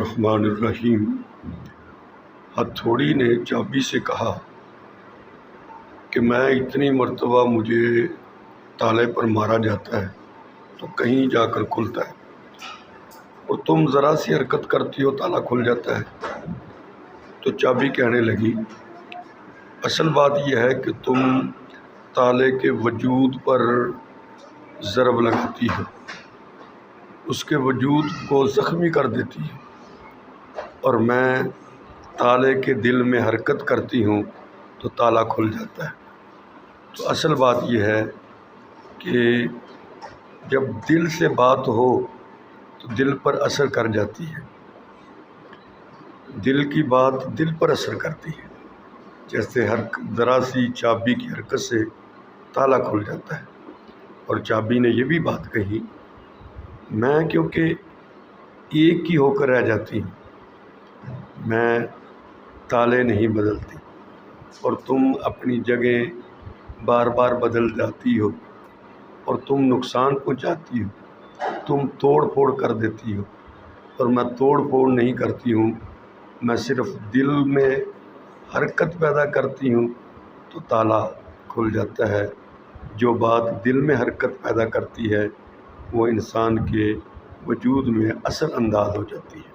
الرحمن الرحیم۔ ہتھوڑی نے چابی سے کہا کہ میں اتنی مرتبہ مجھے تالے پر مارا جاتا ہے تو کہیں جا کر کھلتا ہے، اور تم ذرا سی حرکت کرتی ہو تالا کھل جاتا ہے۔ تو چابی کہنے لگی، اصل بات یہ ہے کہ تم تالے کے وجود پر ضرب لگاتی ہو، اس کے وجود کو زخمی کر دیتی ہے، اور میں تالے کے دل میں حرکت کرتی ہوں تو تالا کھل جاتا ہے۔ تو اصل بات یہ ہے کہ جب دل سے بات ہو تو دل پر اثر کر جاتی ہے، دل کی بات دل پر اثر کرتی ہے، جیسے ذرا سی چابی کی حرکت سے تالا کھل جاتا ہے۔ اور چابی نے یہ بھی بات کہی، میں کیونکہ ایک ہی ہو کر رہ جاتی ہوں، میں تالے نہیں بدلتی، اور تم اپنی جگہ بار بار بدل جاتی ہو، اور تم نقصان پہنچاتی ہو، تم توڑ پھوڑ کر دیتی ہو، اور میں توڑ پھوڑ نہیں کرتی ہوں، میں صرف دل میں حرکت پیدا کرتی ہوں تو تالا کھل جاتا ہے۔ جو بات دل میں حرکت پیدا کرتی ہے وہ انسان کے وجود میں اثر انداز ہو جاتی ہے۔